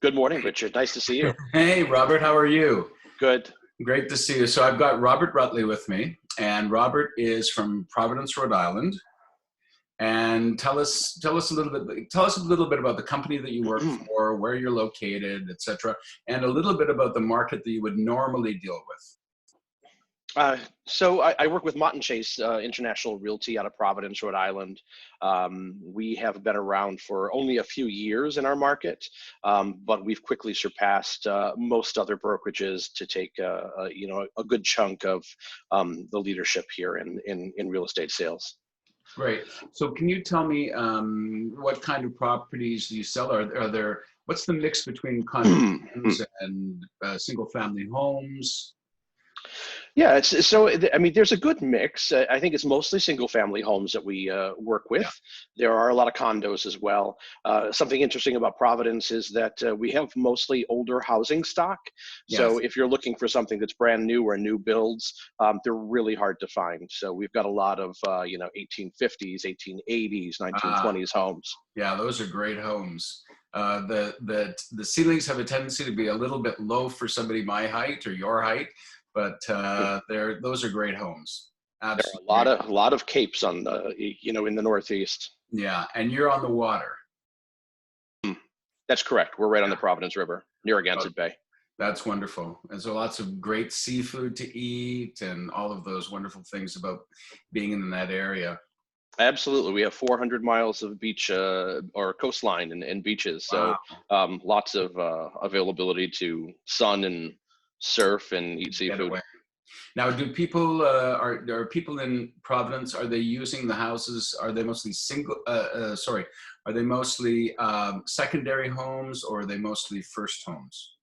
Good morning, Richard. Nice to see you. Hey, Robert, how are you? Good. Great to see you. So I've got Robert Rutley with me, and Robert is from Providence, Rhode Island. And tell us a little bit about the company that you work for, where you're located, etc., and a little bit about the market that you would normally deal with. So I work with Mott and Chase International Realty out of Providence, Rhode Island. We have been around for only a few years in our market, but we've quickly surpassed most other brokerages to take a good chunk of the leadership here in real estate sales. Great. So can you tell me what kind of properties do you sell? What's the mix between condominiums and single-family homes? Yeah, I mean, there's a good mix. I think it's mostly single-family homes that we work with. Yeah. There are a lot of condos as well. Something interesting about Providence is that we have mostly older housing stock. So Yes. if you're looking for something that's brand new or new builds, they're really hard to find. So we've got a lot of 1850s, 1880s, Ah, 1920s homes. yeah, those are great homes. The ceilings have a tendency to be a little bit low for somebody my height or your height, but those are great homes. There are Absolutely great. a lot of capes on the in the Northeast. Yeah, and you're on the water. That's correct. We're right on Yeah, the Providence River, near oh, Narragansett Bay. that's wonderful. And so lots of great seafood to eat and all of those wonderful things about being in that area. Absolutely. We have 400 miles of beach or coastline and beaches. So Wow. lots of availability to sun and surf and eat Get seafood. away. Now, do people are people in Providence? Are they using the houses? Are they mostly sorry, are they mostly secondary homes, or are they mostly first homes?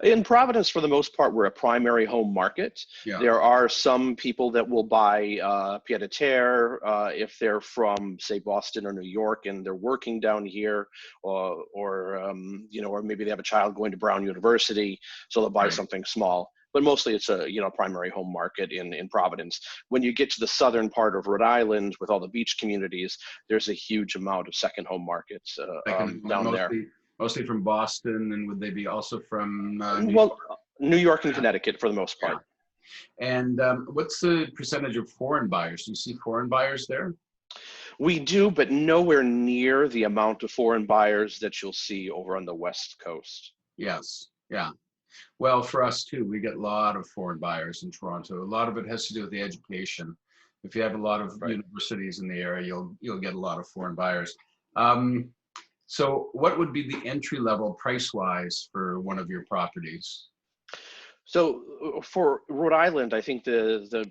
In Providence, for the most part, we're a primary home market. Yeah, There are some people that will buy pied a terre if they're from, say, Boston or New York, and they're working down here, or maybe they have a child going to Brown University, so they'll buy right. something small. But mostly, it's a primary home market in Providence. When you get to the southern part of Rhode Island with all the beach communities, there's a huge amount of second home markets Second, down there. mostly from Boston, and would they be also from New Well, York? New York and Yeah, Connecticut for the most yeah. part. And what's the percentage of foreign buyers? Do you see foreign buyers there? We do, but nowhere near the amount of foreign buyers that you'll see over on the West Coast. Yes. Yeah. Well, for us too, we get a lot of foreign buyers in Toronto. A lot of it has to do with the education. If you have a lot of Right. universities in the area, you'll get a lot of foreign buyers. Um, so, what would be the entry level price wise for one of your properties? So for Rhode Island, I think the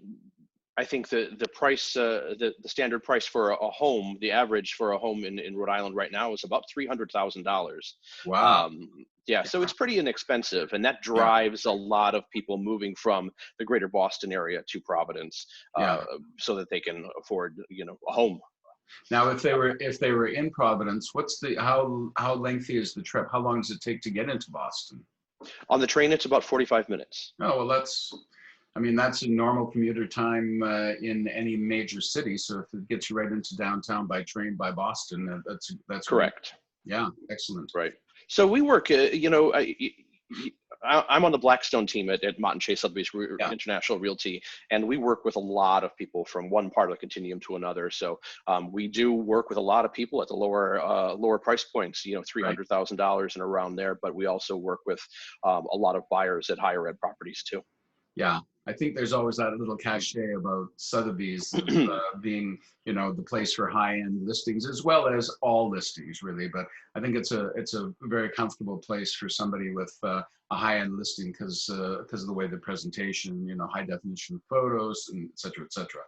price the standard price for a home, the average for a home in Rhode Island right now is about $300,000. Wow. Um, yeah, so it's pretty inexpensive, and that Yeah. drives a lot of people moving from the greater Boston area to Providence, Yeah. so that they can afford a home. Now, if they were in Providence, what's the how lengthy is the trip? How long does it take to get into Boston? On the train, it's about 45 minutes. Oh, well, I mean, that's a normal commuter time in any major city. So if it gets you right into downtown by train by Boston, that's great. Correct. Yeah, excellent. Right. So we work, I'm on the Blackstone team at Mott and Chase Sotheby's Yeah, International Realty, and we work with a lot of people from one part of the continuum to another. So we do work with a lot of people at the lower price points, right. $300,000 and around there. But we also work with a lot of buyers at higher ed properties too. Yeah, I think there's always that little cachet about Sotheby's of being, the place for high-end listings as well as all listings, really. But I think it's a very comfortable place for somebody with a high-end listing because of the way the presentation, high definition photos, and et cetera, et cetera.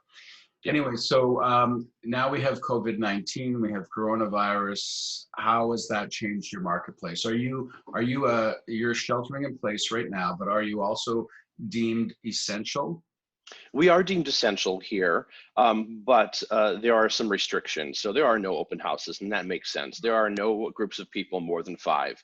Yep. Anyway, so now we have COVID-19, we have coronavirus. How has that changed your marketplace? You're sheltering in place right now, but are you also deemed essential? We are deemed essential here, but there are some restrictions. So there are no open houses, and that makes sense. There are no groups of people more than 5.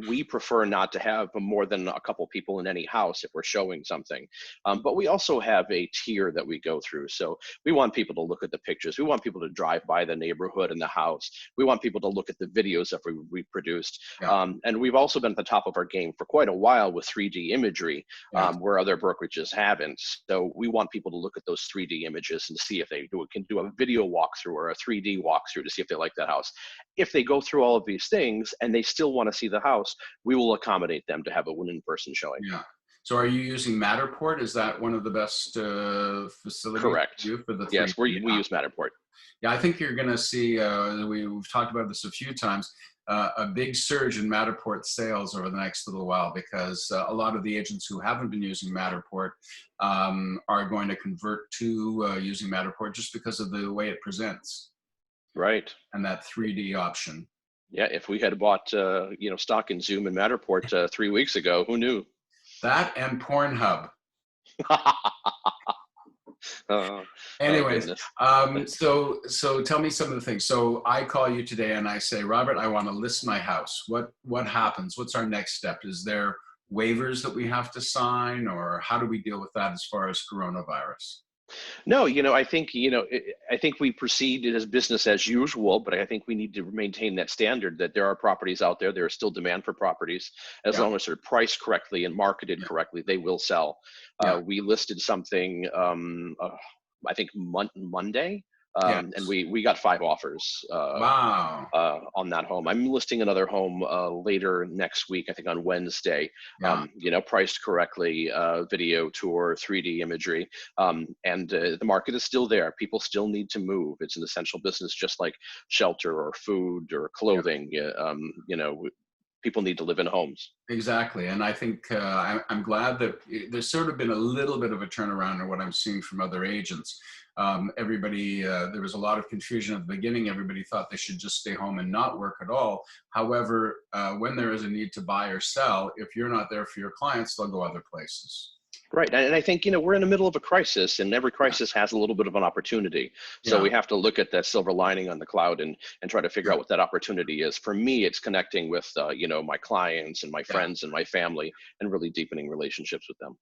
We prefer not to have more than a couple people in any house if we're showing something. But we also have a tier that we go through. So we want people to look at the pictures. We want people to drive by the neighborhood and the house. We want people to look at the videos that we produced. Yeah. And we've also been at the top of our game for quite a while with 3D imagery, Yes. where other brokerages haven't. So we want people to look at those 3D images and see if they can do a video walkthrough or a 3D walkthrough to see if they like that house. If they go through all of these things and they still want to see the house, we will accommodate them to have an in-person showing. Yeah. So are you using Matterport? Is that one of the best facilities? Correct. For the 3D? Yes, we use Matterport. Yeah, I think you're going to see, we've talked about this a few times, a big surge in Matterport sales over the next little while, because a lot of the agents who haven't been using Matterport are going to convert to using Matterport just because of the way it presents. Right. And that 3D option. Yeah, if we had bought stock in Zoom and Matterport 3 weeks ago, who knew? That and Pornhub. Anyways, so tell me some of the things. So I call you today and I say, Robert, I want to list my house. What happens? What's our next step? Is there waivers that we have to sign, or how do we deal with that as far as coronavirus? No, I think, I think we proceed as business as usual, but I think we need to maintain that standard that there are properties out there. There is still demand for properties. As long as they're priced correctly and marketed correctly, they will sell. We listed something, I think Monday, and we got 5 offers Wow. On that home. I'm listing another home later next week, I think on Wednesday, priced correctly, video tour, 3D imagery, and the market is still there. People still need to move. It's an essential business, just like shelter or food or clothing. People need to live in homes. Exactly. And I think I'm glad that there's sort of been a little bit of a turnaround in what I'm seeing from other agents. Everybody, there was a lot of confusion at the beginning. Everybody thought they should just stay home and not work at all. However, when there is a need to buy or sell, if you're not there for your clients, they'll go other places. Right. And I think, we're in the middle of a crisis, and every crisis has a little bit of an opportunity. So we have to look at that silver lining on the cloud and try to figure out what that opportunity is. For me, it's connecting with, my clients and my friends and my family, and really deepening relationships with them.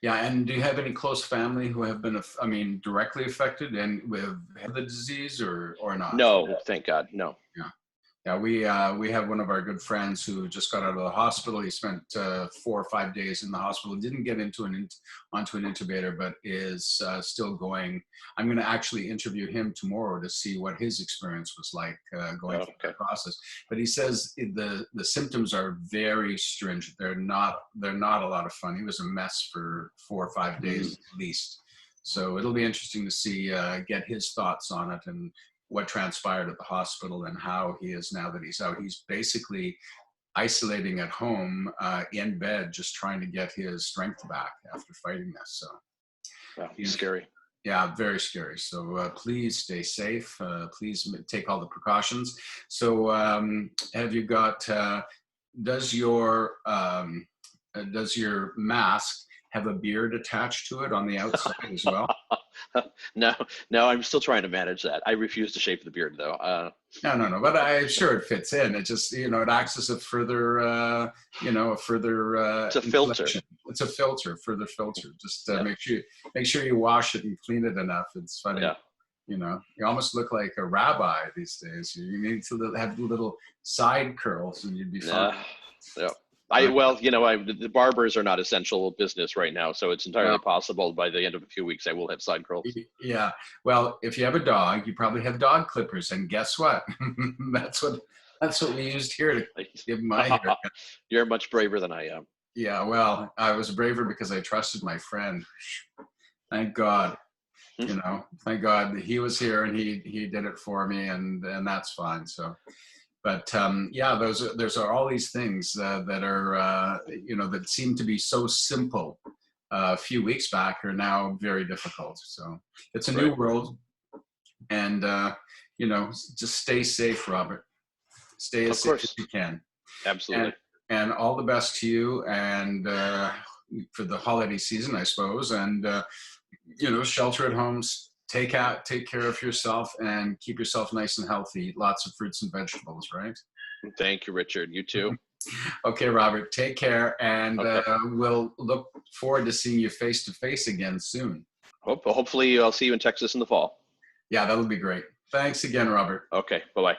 Yeah. And do you have any close family who have been, directly affected and with the disease or not? No, thank God. No. Yeah. Yeah, we have one of our good friends who just got out of the hospital. He spent 4 or 5 days in the hospital. Didn't get onto an intubator, but is still going. I'm going to actually interview him tomorrow to see what his experience was like going through the process. But he says the symptoms are very stringent. They're not a lot of fun. He was a mess for 4 or 5 days at least. So it'll be interesting to see get his thoughts on it and what transpired at the hospital and how he is now that he's out. He's basically isolating at home in bed, just trying to get his strength back after fighting this. So scary. Yeah, very scary. So please stay safe. Please take all the precautions. So have you got, does your mask have a beard attached to it on the outside as well? No, I'm still trying to manage that. I refuse to shave the beard, though. No, but I'm sure it fits in. It just, it acts as a further, it's a filter. It's a filter, further filter. Just make sure you wash it and clean it enough. It's funny. Yeah. You almost look like a rabbi these days. You need to have little side curls and you'd be fine. Yeah. The barbers are not essential business right now, so it's entirely possible by the end of a few weeks I will have side curls. Yeah. Well, if you have a dog, you probably have dog clippers, and guess what? That's what we used here to give my haircut. You're much braver than I am. Yeah. Well, I was braver because I trusted my friend. Thank God. Thank God that he was here and he did it for me, and that's fine. So. But those are all these things that are that seem to be so simple a few weeks back are now very difficult. So it's a new world, and just stay safe, Robert. Stay as safe as you can. Absolutely. And all the best to you. And for the holiday season, I suppose, and shelter at homes. Take care of yourself, and keep yourself nice and healthy. Eat lots of fruits and vegetables, right? Thank you, Richard. You too. Okay, Robert, take care, and Okay. we'll look forward to seeing you face to face again soon. Hopefully I'll see you in Texas in the fall. Yeah, that'll be great. Thanks again, Robert. Okay. Bye-bye.